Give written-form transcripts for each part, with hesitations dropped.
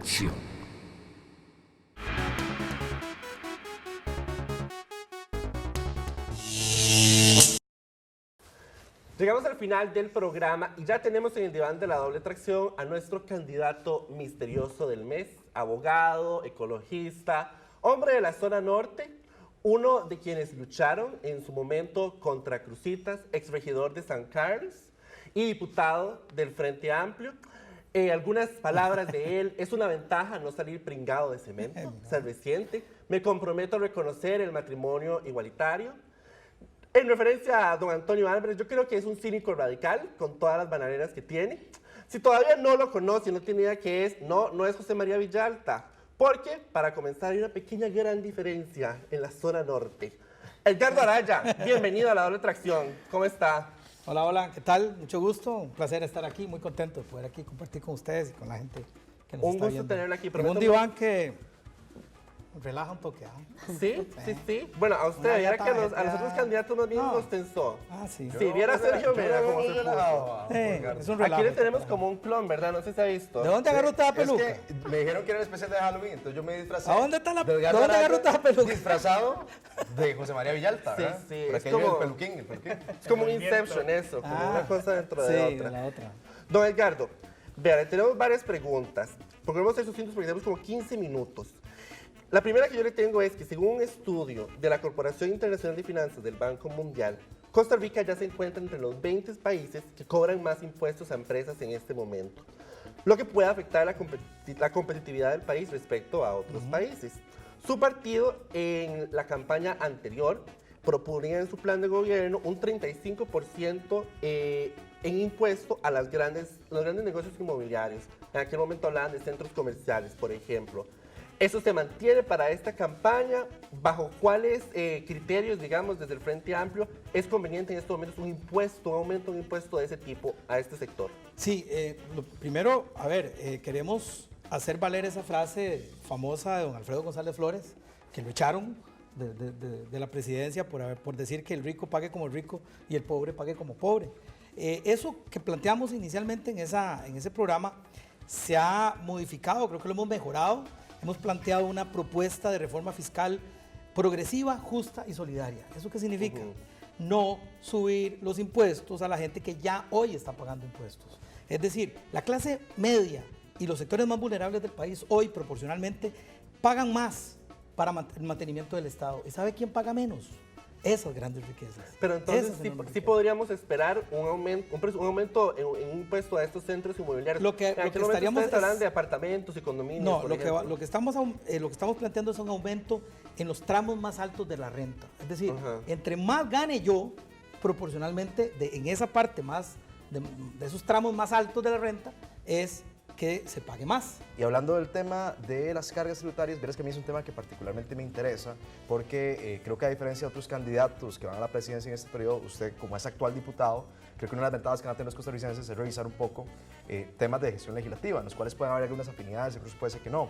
tracción. Llegamos al final del programa y ya tenemos en el diván de la doble tracción a nuestro candidato misterioso del mes, abogado, ecologista, hombre de la zona norte, uno de quienes lucharon en su momento contra Cruzitas, exregidor de San Carlos y diputado del Frente Amplio. Algunas palabras de él: es una ventaja no salir pringado de cemento, ser reciente, me comprometo a reconocer el matrimonio igualitario. En referencia a don Antonio Álvarez, yo creo que es un cínico radical con todas las bananeras que tiene. Si todavía no lo conoce y no tiene idea qué es, no es José María Villalta. Porque, para comenzar, hay una pequeña gran diferencia en la zona norte. Edgardo Araya, bienvenido a la doble tracción. ¿Cómo está? Hola, hola, ¿qué tal? Mucho gusto, un placer estar aquí, muy contento de poder aquí compartir con ustedes y con la gente que nos Un está gusto viendo. tenerla aquí. En un diván que relaja un toque. Sí. Bueno, a usted, Bueno, viera ya que está, a los otros candidatos más bien No. nos tensó. Sí. Si viera a Sergio Mera como se puso. Es un relajo. Aquí le tenemos como un clon, ¿verdad? No sé si ha visto. ¿De dónde agarró esta peluca? Es que me dijeron que era el especial de Halloween, entonces yo me disfrazé. ¿A dónde está la de Edgardo ¿dónde Araya, agarró esta peluca? Disfrazado de José María Villalta, Sí, ¿verdad? sí, Por es aquello como- del peluquín, el peluquín. Es como un Inception eso, como una cosa dentro de sí, otra. de la otra. Don Edgardo, vea, le tenemos varias preguntas. Procuremos ser sucintos porque tenemos como 15 minutos. La primera que yo le tengo es que, según un estudio de la Corporación Internacional de Finanzas del Banco Mundial, Costa Rica ya se encuentra entre los 20 países que cobran más impuestos a empresas en este momento, lo que puede afectar la competitividad del país respecto a otros países. Su partido, en la campaña anterior, proponía en su plan de gobierno un 35% en impuesto a los grandes negocios inmobiliarios. En aquel momento hablaban de centros comerciales, por ejemplo. ¿Eso se mantiene para esta campaña? ¿Bajo cuáles criterios, digamos, desde el Frente Amplio es conveniente en estos momentos un aumento de un impuesto de ese tipo a este sector? Sí, lo primero, a ver, queremos hacer valer esa frase famosa de don Alfredo González Flores, que lo echaron de la presidencia por decir que el rico pague como rico y el pobre pague como pobre. Eso que planteamos inicialmente en ese programa se ha modificado, creo que lo hemos mejorado. Hemos planteado una propuesta de reforma fiscal progresiva, justa y solidaria. ¿Eso qué significa? No subir los impuestos a la gente que ya hoy está pagando impuestos. Es decir, la clase media y los sectores más vulnerables del país hoy proporcionalmente pagan más para el mantenimiento del Estado. ¿Y sabe quién paga menos? Esas grandes riquezas. Pero entonces Esas enormes sí riquezas. podríamos esperar un aumento en un impuesto a estos centros inmobiliarios. Lo que En aquel momento estaríamos ustedes hablan es- de apartamentos y condominios. No, por lo que ejemplo. estamos planteando es un aumento en los tramos más altos de la renta. Es decir, Ajá. entre más gane yo, proporcionalmente, en esa parte más, de esos tramos más altos de la renta, es que se pague más. Y hablando del tema de las cargas tributarias, verás que a mí es un tema que particularmente me interesa porque creo que a diferencia de otros candidatos que van a la presidencia en este periodo, usted como es actual diputado, creo que una de las ventajas que van a tener los costarricenses es revisar un poco temas de gestión legislativa, en los cuales pueden haber algunas afinidades, incluso puede ser que no.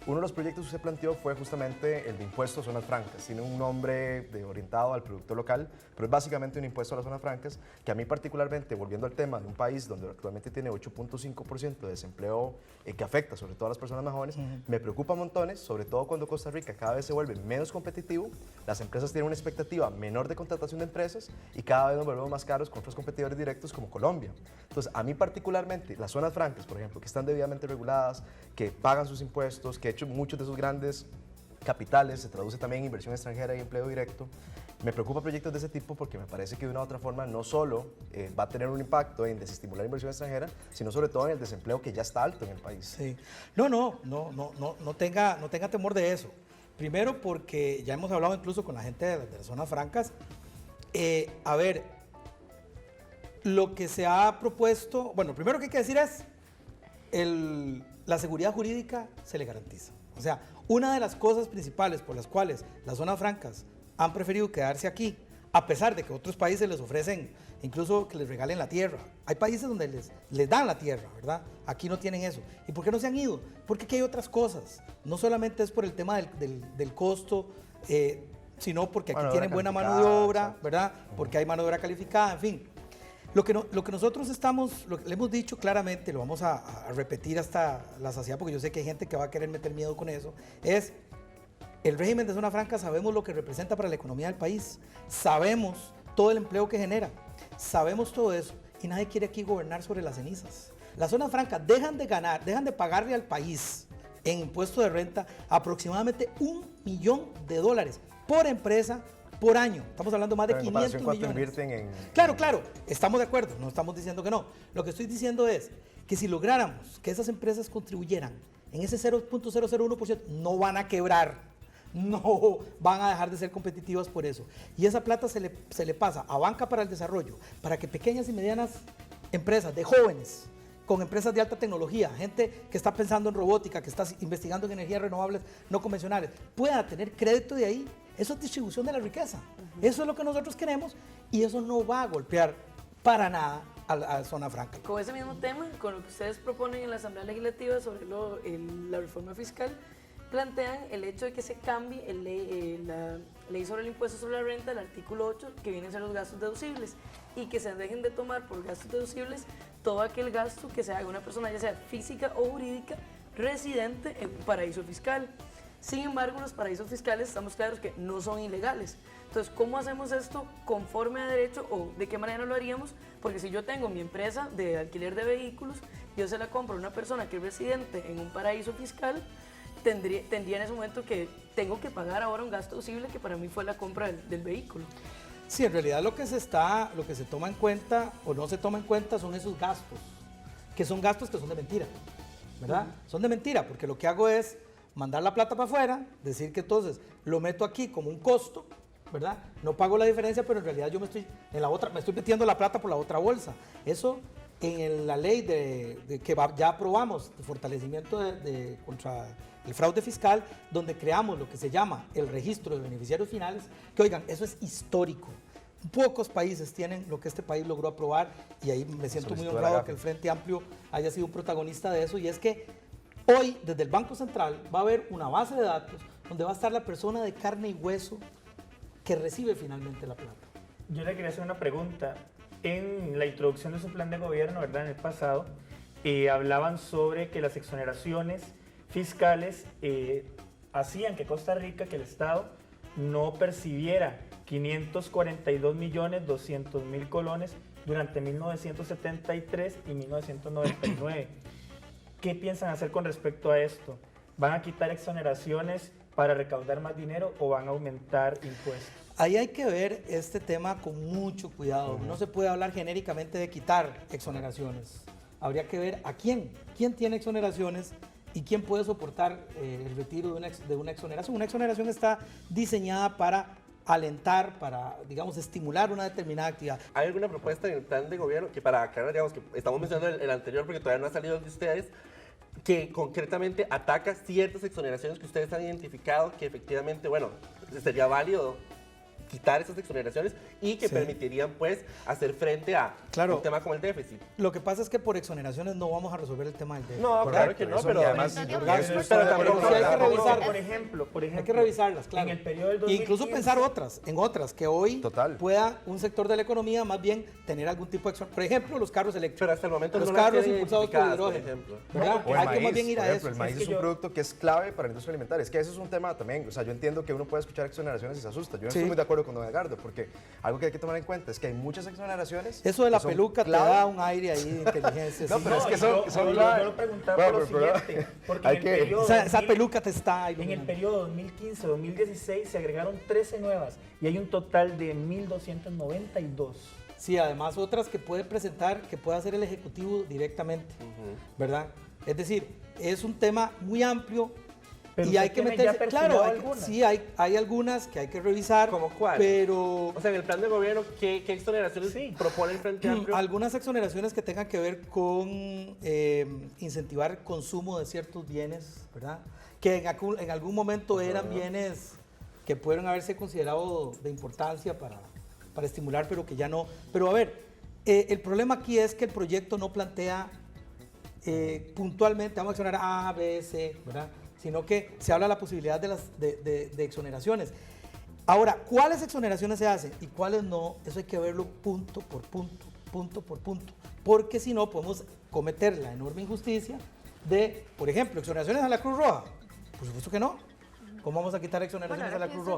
Uno de los proyectos que usted planteó fue justamente el de impuestos a zonas francas. Tiene un nombre orientado al producto local, pero es básicamente un impuesto a las zonas francas que a mí particularmente, volviendo al tema de un país donde actualmente tiene 8.5% de desempleo que afecta sobre todo a las personas más jóvenes, me preocupa montones, sobre todo cuando Costa Rica cada vez se vuelve menos competitivo, las empresas tienen una expectativa menor de contratación de empresas y cada vez nos volvemos más caros con otros competidores directos como Colombia. Entonces, a mí particularmente, las zonas francas, por ejemplo, que están debidamente reguladas, que pagan sus impuestos, que muchos de esos grandes capitales se traduce también en inversión extranjera y empleo directo. Me preocupa proyectos de ese tipo porque me parece que de una u otra forma no solo va a tener un impacto en desestimular inversión extranjera, sino sobre todo en el desempleo que ya está alto en el país. Sí. No tenga temor de eso. Primero porque ya hemos hablado incluso con la gente de las zonas francas. A ver, lo que se ha propuesto, bueno, primero que hay que decir es, la seguridad jurídica se le garantiza. O sea, una de las cosas principales por las cuales las zonas francas han preferido quedarse aquí, a pesar de que otros países les ofrecen incluso que les regalen la tierra. Hay países donde les dan la tierra, ¿verdad? Aquí no tienen eso. ¿Y por qué no se han ido? Porque aquí hay otras cosas. No solamente es por el tema del costo, sino porque aquí tienen buena mano de obra, ¿verdad? Porque hay mano de obra calificada, en fin. Lo que nosotros le hemos dicho claramente, lo vamos a repetir hasta la saciedad, porque yo sé que hay gente que va a querer meter miedo con eso, es el régimen de zona franca, sabemos lo que representa para la economía del país, sabemos todo el empleo que genera, sabemos todo eso, y nadie quiere aquí gobernar sobre las cenizas. Las zonas francas dejan de pagarle al país en impuesto de renta aproximadamente $1 millón por empresa por año. Estamos hablando más de 500 millones. Invierten en... Claro, estamos de acuerdo, no estamos diciendo que no. Lo que estoy diciendo es que si lográramos que esas empresas contribuyeran en ese 0.001%, no van a quebrar, no van a dejar de ser competitivas por eso. Y esa plata se le pasa a Banca para el Desarrollo, para que pequeñas y medianas empresas de jóvenes, con empresas de alta tecnología, gente que está pensando en robótica, que está investigando en energías renovables no convencionales, pueda tener crédito de ahí. Eso es distribución de la riqueza. Eso es lo que nosotros queremos y eso no va a golpear para nada a la zona franca. Con ese mismo tema, con lo que ustedes proponen en la Asamblea Legislativa sobre la reforma fiscal, plantean el hecho de que se cambie la ley sobre el impuesto sobre la renta, el artículo 8, que vienen a ser los gastos deducibles, y que se dejen de tomar por gastos deducibles todo aquel gasto que se haga una persona, ya sea física o jurídica, residente en un paraíso fiscal. Sin embargo, los paraísos fiscales estamos claros que no son ilegales. Entonces, ¿cómo hacemos esto conforme a derecho o de qué manera lo haríamos? Porque si yo tengo mi empresa de alquiler de vehículos, yo se la compro a una persona que es residente en un paraíso fiscal, tendría en ese momento que tengo que pagar ahora un gasto deducible que para mí fue la compra del vehículo. Sí, en realidad lo que se toma en cuenta o no se toma en cuenta son esos gastos, que son gastos que son de mentira, ¿verdad? Son de mentira, porque lo que hago es mandar la plata para afuera, decir que entonces lo meto aquí como un costo, ¿verdad? No pago la diferencia, pero en realidad yo me estoy metiendo la plata por la otra bolsa. Eso en la ley ya aprobamos, de fortalecimiento contra el fraude fiscal, donde creamos lo que se llama el registro de beneficiarios finales, que oigan, eso es histórico. Pocos países tienen lo que este país logró aprobar y ahí me siento muy honrado que el Frente Amplio haya sido un protagonista de eso, y es que hoy, desde el Banco Central, va a haber una base de datos donde va a estar la persona de carne y hueso que recibe finalmente la plata. Yo le quería hacer una pregunta. En la introducción de su plan de gobierno, ¿verdad?, en el pasado, hablaban sobre que las exoneraciones fiscales hacían que Costa Rica, que el Estado, no percibiera 542.200.000 colones durante 1973 y 1999. ¿Qué piensan hacer con respecto a esto? ¿Van a quitar exoneraciones para recaudar más dinero o van a aumentar impuestos? Ahí hay que ver este tema con mucho cuidado. No se puede hablar genéricamente de quitar exoneraciones. Habría que ver a quién tiene exoneraciones y quién puede soportar el retiro de una exoneración. Una exoneración está diseñada para alentar, para, digamos, estimular una determinada actividad. ¿Hay alguna propuesta en el plan de gobierno que, para aclarar, digamos, que estamos mencionando el anterior porque todavía no ha salido de ustedes, que concretamente ataca ciertas exoneraciones que ustedes han identificado que efectivamente, bueno, sería válido quitar esas exoneraciones y que permitirían pues hacer frente a un tema como el déficit? Lo que pasa es que por exoneraciones no vamos a resolver el tema del déficit. No, claro que no, pero además hay que revisarlas. Hay que revisarlas, claro. En el periodo del 2015, incluso pensar en otras que hoy pueda un sector de la economía más bien tener algún tipo de exoneración. Por ejemplo, los carros eléctricos. Pero hasta el momento los no carros impulsados por hidrógeno. ¿verdad? Hay que más bien ir a eso. El maíz es un producto que es clave para la industria alimentaria. Es que eso es un tema también. O sea, yo entiendo que uno puede escuchar exoneraciones y se asusta. Yo no estoy muy de acuerdo con don Edgardo, porque algo que hay que tomar en cuenta es que hay muchas exoneraciones. Eso de la peluca te da un aire ahí de inteligencia. No, pero es que son yo lo preguntaba por lo siguiente, porque esa peluca te está en el periodo 2015-2016 se agregaron 13 nuevas y hay un total de 1.292. Sí, además otras que puede presentar, que puede hacer el Ejecutivo directamente, ¿verdad? Es decir, es un tema muy amplio. Pero y hay que meterse, claro, sí, hay algunas que hay que revisar. ¿Cómo cuál? Pero, o sea, en el plan de gobierno, ¿qué exoneraciones propone el Frente Amplio? Algunas exoneraciones que tengan que ver con incentivar el consumo de ciertos bienes, ¿verdad? Que en algún momento eran bienes que pudieron haberse considerado de importancia para estimular, pero que ya no. Pero a ver, el problema aquí es que el proyecto no plantea puntualmente, vamos a exonerar A, B, C, ¿verdad? Sino que se habla de la posibilidad de exoneraciones. Ahora, ¿cuáles exoneraciones se hacen y cuáles no? Eso hay que verlo punto por punto. punto por punto, porque si no podemos cometer la enorme injusticia de, por ejemplo, exoneraciones a la Cruz Roja. Por supuesto que no. ¿Cómo vamos a quitar exoneraciones Bueno, a la ahora Cruz pienso Roja?